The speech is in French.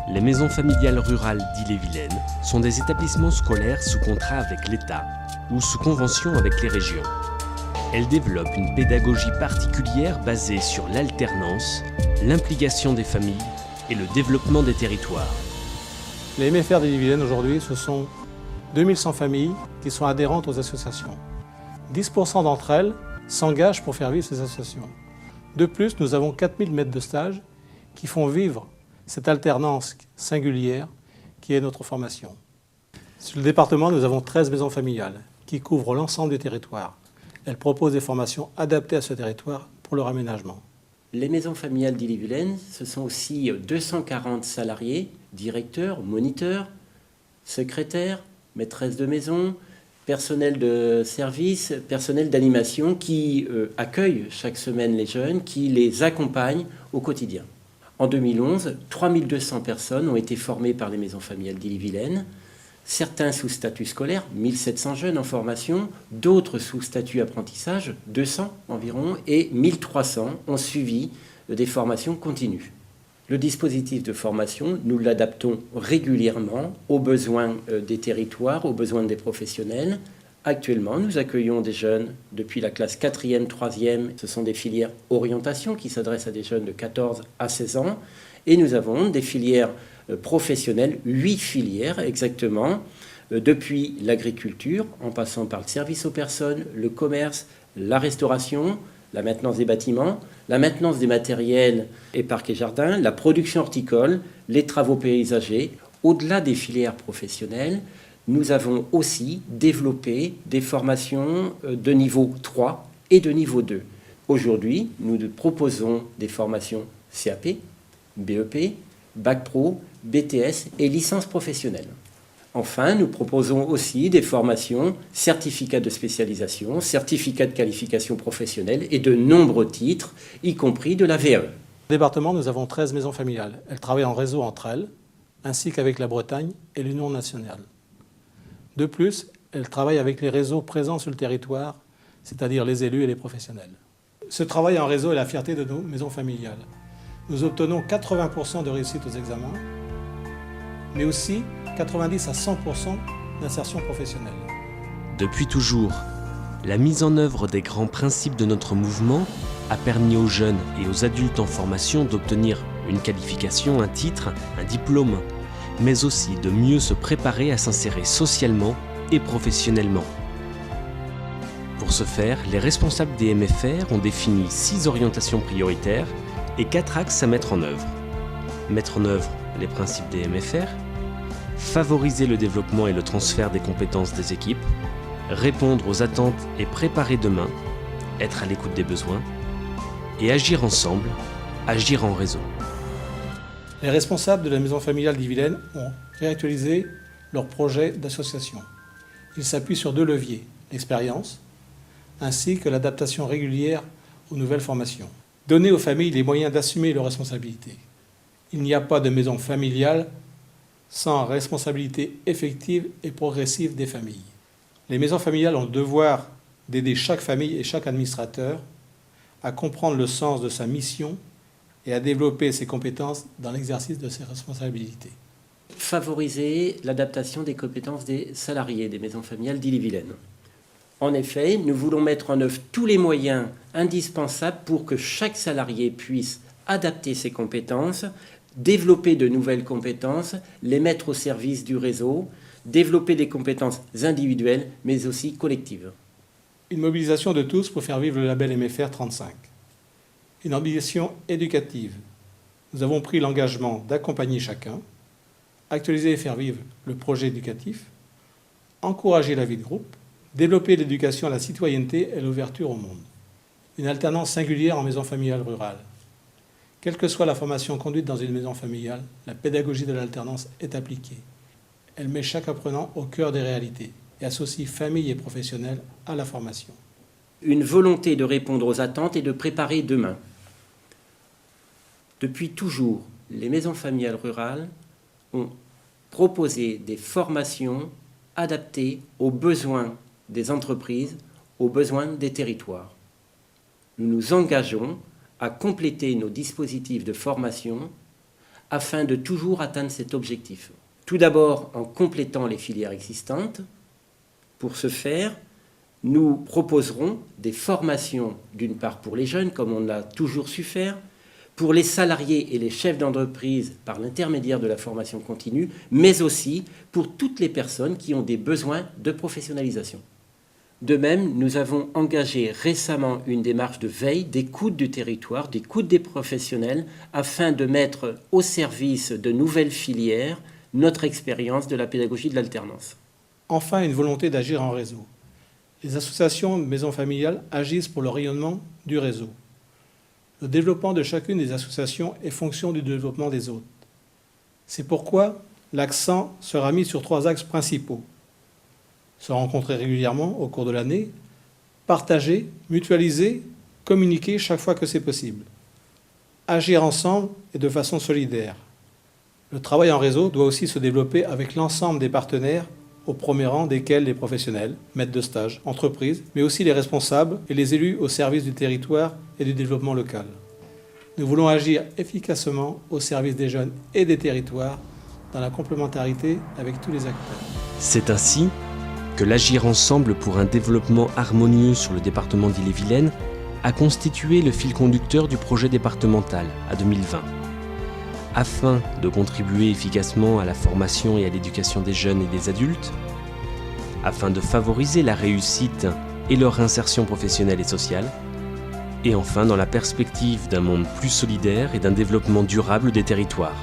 Les maisons familiales rurales d'Ille-et-Vilaine sont des établissements scolaires sous contrat avec l'État ou sous convention avec les régions. Elles développent une pédagogie particulière basée sur l'alternance, l'implication des familles et le développement des territoires. Les MFR d'Ille-et-Vilaine aujourd'hui, ce sont 2100 familles qui sont adhérentes aux associations. 10% d'entre elles s'engagent pour faire vivre ces associations. De plus, nous avons 4000 maîtres de stage qui font vivre cette alternance singulière qui est notre formation. Sur le département, nous avons 13 maisons familiales qui couvrent l'ensemble du territoire. Elles proposent des formations adaptées à ce territoire pour leur aménagement. Les maisons familiales d'Ille-et-Vilaine, ce sont aussi 240 salariés, directeurs, moniteurs, secrétaires, maîtresses de maison, personnel de service, personnel d'animation qui accueillent chaque semaine les jeunes, qui les accompagnent au quotidien. En 2011, 3200 personnes ont été formées par les maisons familiales d'Ille-et-Vilaine, certains sous statut scolaire, 1700 jeunes en formation, d'autres sous statut apprentissage, 200 environ, et 1300 ont suivi des formations continues. Le dispositif de formation, nous l'adaptons régulièrement aux besoins des territoires, aux besoins des professionnels. Actuellement, nous accueillons des jeunes depuis la classe 4e, 3e. Ce sont des filières orientation qui s'adressent à des jeunes de 14 à 16 ans. Et nous avons des filières professionnelles, 8 filières exactement, depuis l'agriculture, en passant par le service aux personnes, le commerce, la restauration, la maintenance des bâtiments, la maintenance des matériels et parcs et jardins, la production horticole, les travaux paysagers. Au-delà des filières professionnelles, nous avons aussi développé des formations de niveau 3 et de niveau 2. Aujourd'hui, nous proposons des formations CAP, BEP, Bac Pro, BTS et licence professionnelle. Enfin, nous proposons aussi des formations, certificats de spécialisation, certificats de qualification professionnelle et de nombreux titres, y compris de la VAE. Au département, nous avons 13 maisons familiales. Elles travaillent en réseau entre elles, ainsi qu'avec la Bretagne et l'Union nationale. De plus, elles travaillent avec les réseaux présents sur le territoire, c'est-à-dire les élus et les professionnels. Ce travail en réseau est la fierté de nos maisons familiales. Nous obtenons 80% de réussite aux examens, mais aussi 90 à 100% d'insertion professionnelle. Depuis toujours, la mise en œuvre des grands principes de notre mouvement a permis aux jeunes et aux adultes en formation d'obtenir une qualification, un titre, un diplôme, mais aussi de mieux se préparer à s'insérer socialement et professionnellement. Pour ce faire, les responsables des MFR ont défini 6 orientations prioritaires et 4 axes à mettre en œuvre. Mettre en œuvre les principes des MFR, favoriser le développement et le transfert des compétences des équipes, répondre aux attentes et préparer demain, être à l'écoute des besoins, et agir ensemble, agir en réseau. Les responsables de la maison familiale d'Ille-et-Vilaine ont réactualisé leur projet d'association. Ils s'appuient sur 2 leviers, l'expérience ainsi que l'adaptation régulière aux nouvelles formations. Donner aux familles les moyens d'assumer leurs responsabilités. Il n'y a pas de maison familiale sans responsabilité effective et progressive des familles. Les maisons familiales ont le devoir d'aider chaque famille et chaque administrateur à comprendre le sens de sa mission et à développer ses compétences dans l'exercice de ses responsabilités. Favoriser l'adaptation des compétences des salariés des maisons familiales d'Ille-et-Vilaine. En effet, nous voulons mettre en œuvre tous les moyens indispensables pour que chaque salarié puisse adapter ses compétences, développer de nouvelles compétences, les mettre au service du réseau, développer des compétences individuelles mais aussi collectives. Une mobilisation de tous pour faire vivre le label MFR 35. Une ambition éducative. Nous avons pris l'engagement d'accompagner chacun, actualiser et faire vivre le projet éducatif, encourager la vie de groupe, développer l'éducation à la citoyenneté et l'ouverture au monde. Une alternance singulière en maison familiale rurale. Quelle que soit la formation conduite dans une maison familiale, la pédagogie de l'alternance est appliquée. Elle met chaque apprenant au cœur des réalités et associe famille et professionnels à la formation. Une volonté de répondre aux attentes et de préparer demain. Depuis toujours, les maisons familiales rurales ont proposé des formations adaptées aux besoins des entreprises, aux besoins des territoires. Nous nous engageons à compléter nos dispositifs de formation afin de toujours atteindre cet objectif. Tout d'abord en complétant les filières existantes. Pour ce faire, nous proposerons des formations, d'une part pour les jeunes, comme on l'a toujours su faire, pour les salariés et les chefs d'entreprise par l'intermédiaire de la formation continue, mais aussi pour toutes les personnes qui ont des besoins de professionnalisation. De même, nous avons engagé récemment une démarche de veille, d'écoute du territoire, d'écoute des professionnels, afin de mettre au service de nouvelles filières notre expérience de la pédagogie de l'alternance. Enfin, une volonté d'agir en réseau. Les associations de maisons familiales agissent pour le rayonnement du réseau. Le développement de chacune des associations est fonction du développement des autres. C'est pourquoi l'accent sera mis sur 3 axes principaux. Se rencontrer régulièrement au cours de l'année, partager, mutualiser, communiquer chaque fois que c'est possible. Agir ensemble et de façon solidaire. Le travail en réseau doit aussi se développer avec l'ensemble des partenaires, au premier rang desquels les professionnels, maîtres de stage, entreprises, mais aussi les responsables et les élus au service du territoire et du développement local. Nous voulons agir efficacement au service des jeunes et des territoires, dans la complémentarité avec tous les acteurs. C'est ainsi que l'Agir ensemble pour un développement harmonieux sur le département d'Ille-et-Vilaine a constitué le fil conducteur du projet départemental à 2020. Afin de contribuer efficacement à la formation et à l'éducation des jeunes et des adultes, afin de favoriser la réussite et leur insertion professionnelle et sociale, et enfin dans la perspective d'un monde plus solidaire et d'un développement durable des territoires.